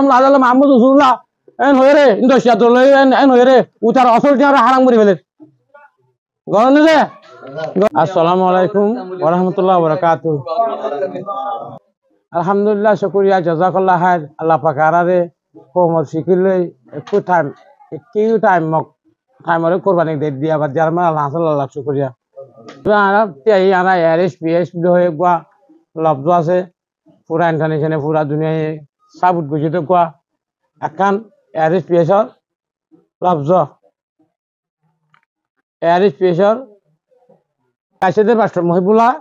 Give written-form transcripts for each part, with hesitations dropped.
আজম লাল মাহমুদ রসুল্লাহ এন হয়ে রে ইন্দোসিয়াতুল এন হয়ে রে উতার অসল টিয়ারে হারাম করে ফেলে গরম রে। আসসালামু আলাইকুম ওয়া রাহমাতুল্লাহি ওয়া বারাকাতুহু। আলহামদুলিল্লাহ শুকরিয়া জাযাকাল্লাহ খাইর আল্লাহ পাক আরারে কোমর শিকিলে একটু টাইম মক টাইমরে কুরবানি দে দিয়া বাদ জারমা আল্লাহ সাল্লাল্লাহ শুকরিয়া। আরা তেই আরা এরএস পিএস হয়ে গয়া লব্জ আছে পুরা ইন্টারন্যাশনাল পুরা দুনিয়ায় সাবুত বুঝিতে গয়া একান এরএস পিএসর লব্জ এরএস পিএসর কাশিদের মাস্টার মহিবুল্লাহ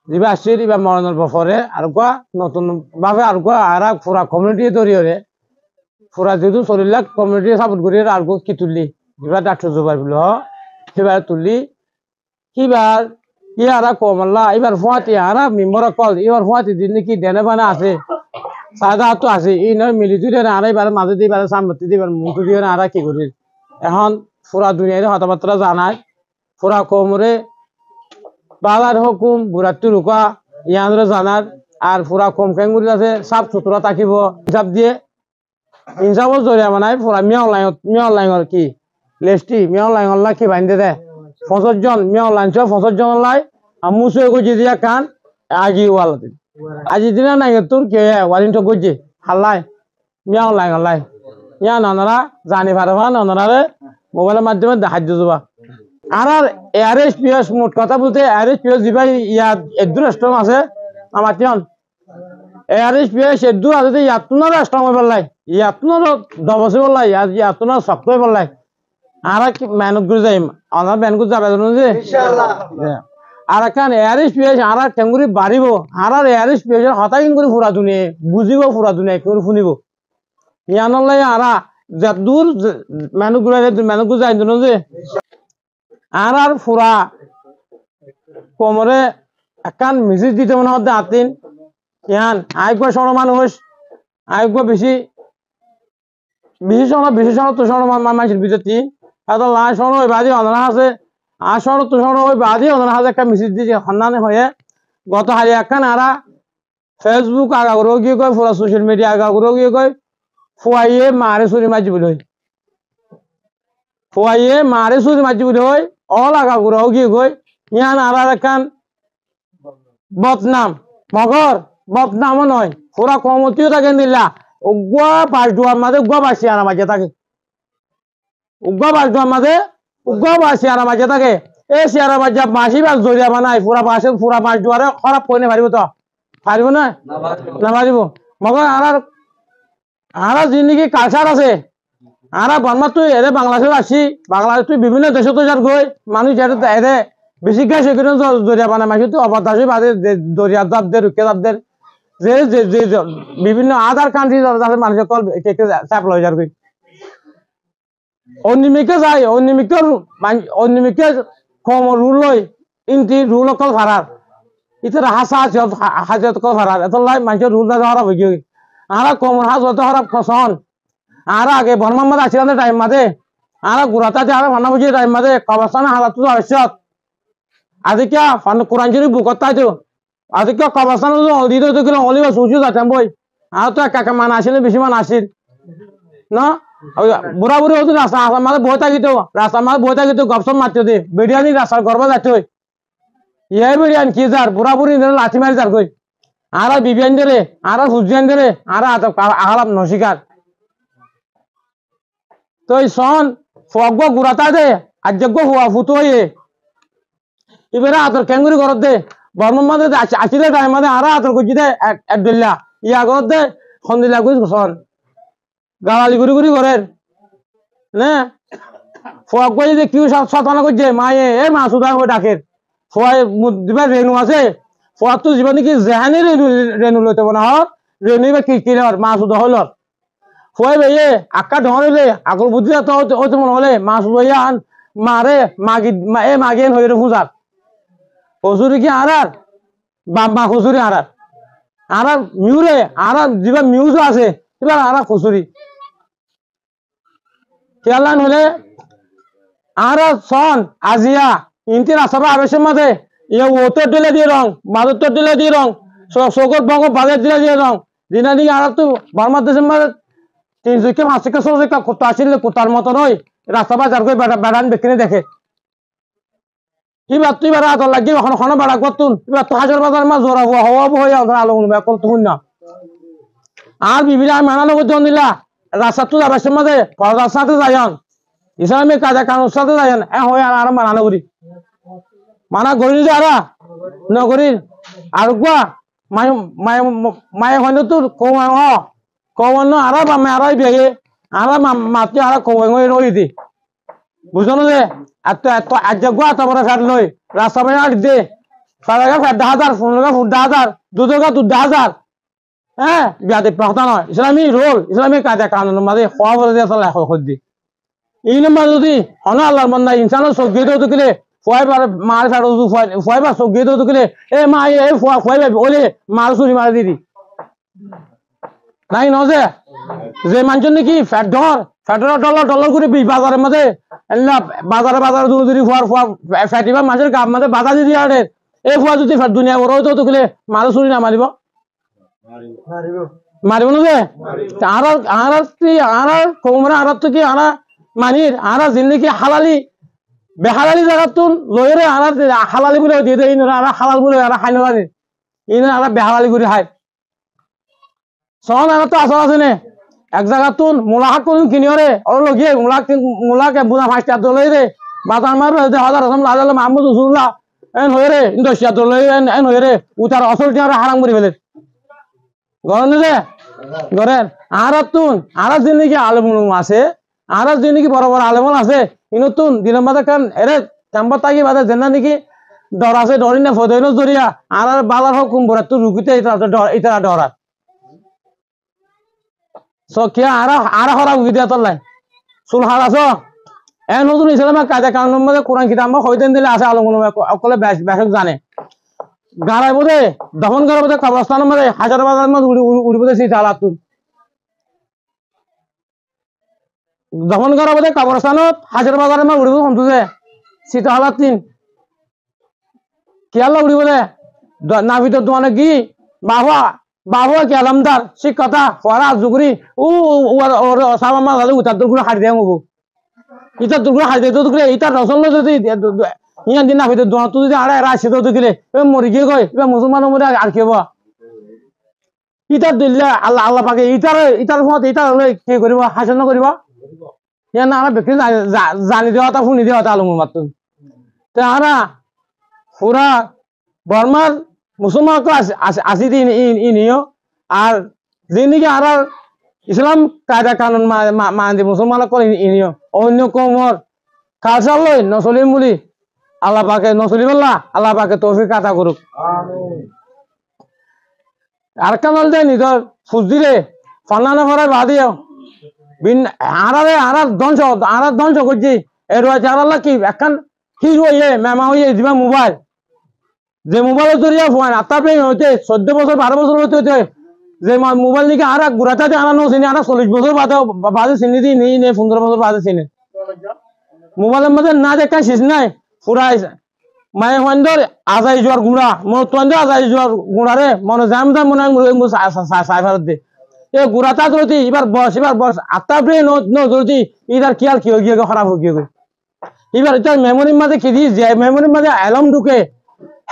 যিবা আসছিল এবার মরণের বছরে আর কোয়া নতুন ভাবে আর কোয়া আর পুরা কমিউনিটি তৈরি হরে পুরা যেহেতু 40 লাখ কমিউনিটি সাপোর্ট করি আর কি তুললি এবার ডাক্তার জোবাই বলল সেবার তুললি কিবার ইয়ারা কমল্লা এবার ফুয়াতি আর মেম্বার কল এবার ফুয়াতি দিন কি দেনে বানা আছে সাদা তো আছে এই নয় মিলি তুই আর এবার মাঝে দিয়ে এবার সামনে দিয়ে মুখ দিয়ে আর কি করি এখন পুরা দুনিয়ার কথাবার্তা জানায় পুরা কমরে বাজার হুকুম বুড়াত্তু রুকা ইয়ানরে জানার আর পুরা কম কেঙ্গুরি আছে সাফ সুতরা থাকিব হিসাব দিয়ে হিসাবও জরিয়া বানায় পুরা মিয়া লাইন কি লেস্টি মিয়া লাইন কি বাইন্দে দে 65 জন মিয়া লাইন 65 জন লাই মুসে গজি দিয়া কান আজি ওয়ালাতে আজি দিনা নাই তোর কে ওয়ালিন তো গজি হাল্লাই মিয়া লাইন ইয়া নানারা জানি পারবা নানারে মোবাইলের মাধ্যমে দেখাই দিবা আর এয়ারএস পিএস মোট কথা বলতে এয়ারএস পিএস যিবাই ইয়াত এদুর স্ট্রং আছে আমার তিয়ান এয়ারএস পিএস এদুর আছে ইয়াতনার স্ট্রং হয়ে পারলাই ইয়াতনার দবসে পারলাই ইয়াতনার শক্ত হয়ে পারলাই আর কি মেহনত করে যাই আমার মেহনত করে যাবে যে ইনশাআল্লাহ আর কান এয়ারএস পিএস আর টেঙ্গুরি বাড়িব আর এয়ারএস পিএস হতা করে পুরা দুনিয়া বুঝিব পুরা দুনিয়া করে শুনিব ইয়ানলাই আর যত দূর মেহনত করে যাই যে আর ফুরা কোমরে একান মিজিজ দিতে মনে হতে আতিন ইয়ান আরেকবার সর মানুষ আরেকবার বেশি সর তো সর মানুষের ভিতরে এত লাই সর ওই বাদী অনারা আছে আর সর তো সর ওই বাদী অনারা আছে একটা মিজিজ দিয়ে সন্ধানে হয়ে গত হারি একান আরা ফেসবুক আগাগুলো গিয়ে কয় পুরা সোশ্যাল মিডিয়া আগাগুলো গিয়ে কয় ফুয়াইয়ে মারে চুরি মাঝি বলে হয় ফুয়াইয়ে মারে চুরি মাঝি বলে হয় অল আগা গুড়াও গিয়ে গই ইয়ান আর একান বদনাম মগর বদনামও নয় পুরা কমতিও থাকে নিলা উগ্রা বাস দুয়ার মাঝে উগ্রা বাসি আর মাঝে থাকে উগ্রা বাস দুয়ার মাঝে উগ্রা বাসি আর মাঝে থাকে এই সিয়ারা মাঝে মাসি বাস জরিয়া বানাই পুরা বাসে পুরা বাস দুয়ারে খারাপ করে পারিব তো পারিব না না পারিব মগর আর জিন্দগি কালচার আছে আর বর্মা তুই এদের বাংলাদেশে আসি বাংলাদেশ তুই বিভিন্ন দেশে তো যার গই মানুষ এদের বেশি গাছ সেখানে দরিয়া বানায় মাসি তুই অবদাসী বাদে দরিয়া দাবদের রুকে দাবদের যে বিভিন্ন আদার কান্ট্রি যাদের মানুষের কল চাপ লয় যার গই অনিমিকে যায় অনিমিকে কম রুল লই ইন্টি রুল কল ভাড়ার ইতার হাজার কল ভাড়ার এত লাই মানুষের রুল না হারাব গিয়ে আর কমর হাজ হতে হারাব কসন আর আগে বর্মার মাঝে আসছিলাম টাইম মাঝে আর গুড়াতে আর ফান্না বুঝি টাইম মাঝে কবরস্থানে হালাত তো আবশ্যক আজকে কোরআন শরীফ বুকত তাইতো আজকে কবরস্থানে হলদি তো কিলো হলিব সুচু যাচ্ছেন বই আর তো একা মান আসিল বেশি মান আসিল না বুড়া বুড়ি হতো রাস্তা মাঝে বই থাকিত রাস্তার মাঝে বই থাকিত গপসপ মারতে দে বেডিয়ানি রাস্তার গর্ব যাচ্ছে ইয়ে বেডিয়ান কি যার বুড়া বুড়ি লাঠি মারি যার কই আর বিবিয়ান দেরে আর হুজিয়ান দেরে আর আহালাপ নশিকার তো সন ফগ গুড়াতা দে আজ্ঞ হুয়া ফুটো হয়ে এবারে আতর কেঙ্গুরি ঘরত দে বর্মন মাঝে আসিলে টাইম মাঝে আর আতর করছি দে একদিল্লা ইয়া ঘরত দে সন্দিলা গুজ সন গালালি গুড়ি গুড়ি ঘরের না ফগ যদি কিউ সতানা করছে মায়ে এ মা সুদা হয়ে ডাকের ফয় দিবার রেনু আছে ফয়াত তো জীবন কি জেহানি রেনু লইতে না হর রেনু বা কি কিলার মা সুদা হল ফয় ভাইয়ে আক্কা ঢলে আকল বুদ্ধি হতে মনে হলে মা সুদা আন মারে মাগিয়ে হয়ে ফুজার হসুরি কি আর বাম্মা খুচুরি আর মিউরে আর যা মিউজও আছে এবার আর খুচুরি খেয়ালান হলে আর সন আজিয়া ইনতি রাস্তা আবেশের মাঝে ইয়ে ওতর দিলে দিয়ে রং মাদুর দিলে দিয়ে রং সকল বঙ্গ বাজার দিলে দিয়ে রং দিনা দিকে আর তো বর্মার দেশের মাঝে 3 থেকে 5 থেকে 6 থেকে কুত্তা আসলে কুত্তার মতো নয় রাস্তা বাজার করে বেড়ান বেকিনে দেখে এবার তুই বেড়া আদর লাগিয়ে ওখানে বেড়া করতুন এবার তো হাজার বাজার মাছ জোড়া হওয়া হয়ে আলো কল তুই না আর বিবিরা মানানো করতে দিলা রাস্তা তো যাবার মাঝে পর্দার সাথে যাইন ইসলামিক কাজে কানুর সাথে যাইন হয়ে আর মানানো করি মানা করি যে আর নগরী আর কোয়া মায়ে হয় তোর কৌন আর বামে আর বেগে আর মাতি আর কৌন রই দি বুঝলো যে এত এত আজ গোয়া এত বড় ফ্যাট লই রাস্তা বাই আর দে সারাগা ফ্যাট 10,000 15 ফুট 10,000 দুধগা দুধ 10,000 হ্যাঁ বিয়াতে পাতা নয় ইসলামী রোল ইসলামী কাজে কানুন মাঝে হওয়া বলে দিয়ে চলে দি এই নম্বর যদি হন আল্লাহর বান্দা ইনসানের চোখ দিয়ে তো কিলে ফুয়াইবার মার ফেরো ফুয়াইবার চোখ দিয়ে তো কিলে এ মা এ ফুয়াইবার ওলে মার চুরি মারি দিদি নাই নজে যে মানুষ নাকি ফ্যাট ধর ফ্যাটের ডলার করে বাজারের মাঝে বাজারে দূরে দূরে ফুয়ার ফুয়া ফ্যাটিবা মাছের গাব মাঝে বাধা দিয়ে দিয়ে আরে এই ফুয়া যদি ফ্যাট দুনিয়া বড় হইতো তো কিলে মার চুরি না মারিব মারিব না যে আর কোমরা আর তো কি আর মানির আর জিন্দগি হালালি বেহালালি জায়গা তুন লইরে আর হালালি বলে দিয়ে দেয় আর হালাল বলে আর খাই নানি ইন আর বেহালালি করে খায় সন আর তো আসল আছে নে এক জায়গা তুন মূলা হাট করুন কিনিওরে ওর লগিয়ে মূলাকে বুনা 5 টাকা দলই রে বাজার মার 1000 রকম লাগালে মাহমুদ রসুল্লাহ এন হয়ে রে 10 টাকা দলই এন হয়ে রে উতার আসল টিয়া হারাম করে ফেলে গরম যে গরেন আর তুন আর জিন্দগি আলেম আছে আর জিন্দগি বড় বড় আলেমন আছে ইনতুন দিনের মাঝে কান এরে চাম্বার তাকি বাদে জেনা নাকি ডর আছে ডরি না ফদইন জরিয়া আর বালার হুকুম বড় তুই রুকিতে এটা ডরা সো কি আর হরা উগিয়া তল্লাই সুল হারাছ এ নতুন ইসলামের কাজে কানুন মাঝে কোরআন কিতাব আমরা হইতেন দিলে আছে আলম অকলে বেশক জানে গাড়াই বোধে দফন করার বোধে কবরস্থানের মাঝে হাজার বাজার মাঝে উড়ি বোধে সিট আলাতুন দফন করার বোধে কবরস্থানত হাজার বাজারের মাঝে উড়িব শুনতে সিট আলাতিন কি আল্লাহ উড়ি বোধে না ভিতর দোয়ানে কি বাবা কি আলমদার শিক্ষতা ফরা জুগুরি সাবা মাছ উতার দুর্গুলো হারি দেয় হবো ইটার দুর্গুলো হারি দেয় দুর্গুলো ইটার রসল যদি ইয়ার দিন না ভিতর দোয়া তুই যদি আড়াই রাশি তো দিলে মরি গিয়ে গই এবার মুসলমানের মধ্যে আর কি হবো ইটার দিলে আল্লাহ আল্লাহ পাকে ইটার ফত ইটার হলে কি করিব হাসন করিব ইয়ার না ব্যক্তি জানি দেওয়া তা শুনি দেওয়া তা আলম মাত্র তো আরা পুরা বর্মার মুসলমান আসি দিন ইনিও আর যিনিকে আর ইসলাম কায়দা কানুন মানি মুসলমান ইনিও অন্য কমর কালচার লই নচলিম বলি আল্লাহ পাকে নচলি বললা আল্লাহ পাকে তৌফিক আতা করুক আর কানাল দে নিজর ফুজ দিলে ফান্না ফরাই বাদিও আর ধ্বংস করছি এর আল্লাহ কি এখন কি হইয়ে মেমা হইয়ে দিবা মোবাইল যে মোবাইলের জরিয়া ফোন আত্মা প্রেম হইতে 14 বছর 12 বছর হইতে যে মোবাইল নিকে আর গুড়াতে আনা চিনি আর 40 বছর বাদে চিনি দিই নেই 15 বছর বাদে চিনি মোবাইলের মধ্যে না দেখা শেষ নাই ফুরাই মায়ে হন্দর আজাই জোয়ার গুড়া মনে তন্দে আজাই জোয়ার গুড়ারে মনে জাম দাম মনে সাইফার দে এ গুড়াটা ধরতি এবার বস আত্মা প্রেম ধরতি এটার কিয়াল কি হয়ে খারাপ হয়ে গিয়ে এবার এটার মেমোরির মাঝে কি দিস যে মেমোরির মাঝে অ্যালার্ম ঢুকে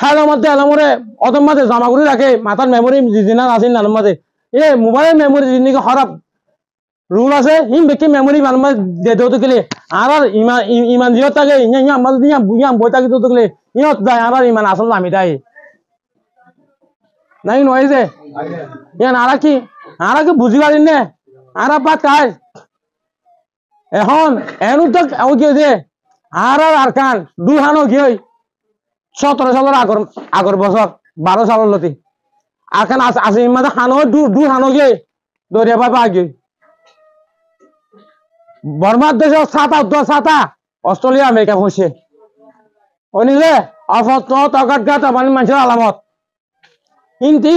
হ্যালো মধ্যে অ্যালার্মরে অদম মাঝে জমা করে রাখে মাথার মেমোরি জিনা আছে নার মাঝে এ মোবাইলের মেমোরি জিনিস খারাপ রুল আছে হিম বেকি মেমোরি বানমা দে দতে গেলে আর ইমান জিও থাকে ইয়া আমাদের দিয়া বুইয়া বই থাকে দতে গেলে ইয়ত যায় আর ইমান আসল নামি তাই নাই নয় যে ইয়ান আর কি বুঝি পারিন না আর বা কাজ এখন এনু তো কি যে আর কান দুই হানো কি 17 সালের আগর বছর 12 সালের লতি আর কান আছে মাঝে হানো দু হানো গিয়ে দরিয়া পাবে আগে বর্মার দেশে ছাতা অস্ট্রেলিয়া আমেরিকা বসে ওনিলে মানুষের আলামত কিন্তু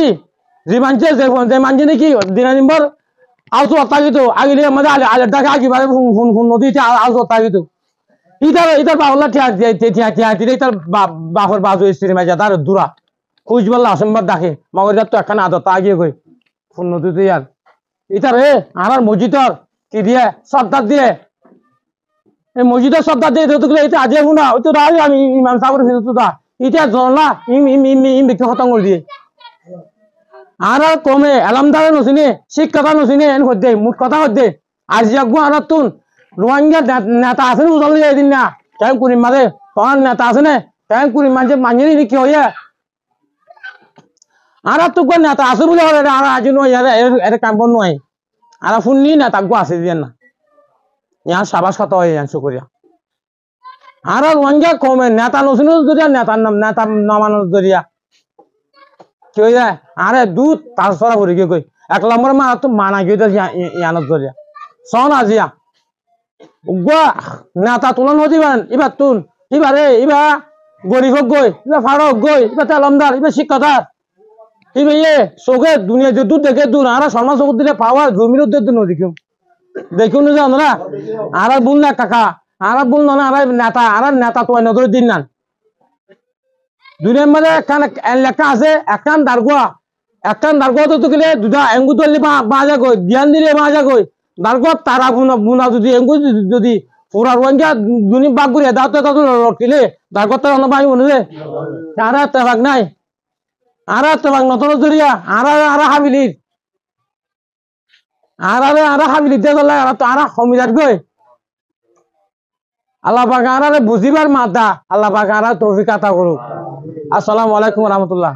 যে মানুষের যে মানুষ নাকি দিনাদিনবার আলসু অত্যাগিত আগিলে আমাদের আলের ডাকে আগিবারে ফোন নদীতে আলসু অত্যাগিত ইতার বাবলা ইতার বাপর বাজু স্ত্রী মাঝে তার দূরা খুঁজ বললা অসম্ভব ডাকে মগর তো একখানে আদত আগিয়ে গই উন্নতি ইয়ার ইতার আর মসজিদর কি দিয়ে সর্দার দিয়ে এই মসজিদের সর্দার দিয়ে এটা আজি শুনা ওই তো আমি ইমাম সাহেবের ভিতরে এটা জনলা ইম ব্যক্তি খতম করে দিয়ে আর কমে আলামদারে নচিনে শিক্ষকতা নচিনে এন হদ্দে মুঠ কথা হদ্দে আজি আগু আর তুন রোহিঙ্গা নেতা আছে না উজাল দিয়ে দিন না কেন করিম মাঝে তোমার নেতা আছে না কেন করিম মাঝে মানিয়ে কি হইয়া আর তো নেতা আছে বলে হলে আর আজি নয় এর কাম বন নয় আর শুননি নেতা গো আছে দিয়ে না ইয়ার সাবাস কথা হয় ইয়ান শুকরিয়া আর রোহিঙ্গা কমে নেতা নচিনে জরিয়া নেতার নাম নেতা নামানোর জরিয়া কি হয়ে যায় আরে দুধ তার সরা ভরি গিয়ে কই 1 নম্বর মা তো মানা গিয়ে ইয়ানত জরিয়া সন আজিয়া উগা নেতা তুলন হদিবেন এবার তুন এবারে এবার গরিব গই এবার ফারক গই এবার তেলমদার এবার শিক্ষকদার এবার চোখে দুনিয়া যে দুধ দেখে দূর আর সমাজ চোখ দিলে পাওয়ার জমির উদ্যোগ নদীকুম দেখুন না জানো না আর বল না কাকা আর বল না আর নেতা তো নজর দিন না দুনিয়ার মধ্যে একখান লেখা আছে একখান দারগোয়া তো গেলে দুটা এঙ্গু তুললে বাজা গই ধ্যান দিলে বাজা গই দারগোয়া তারা বুনা যদি এঙ্গু যদি পুরা রোহিঙ্গা দুনি বাগ ঘুরে দাঁত রটিলে দারগোয়া তারা অন্য বাড়ি মনে আর তেবাক নাই আর তেবাক নতুন জরিয়া আর হাবিলির আর হাবিলির দিয়ে গেলে আর সমিজাত গই আল্লাহ পাক আর বুঝিবার মাথা আল্লাহ পাক আর তৌফিক আতা করুক। আসসালামু আলাইকুম ওয়া রাহমাতুল্লাহ।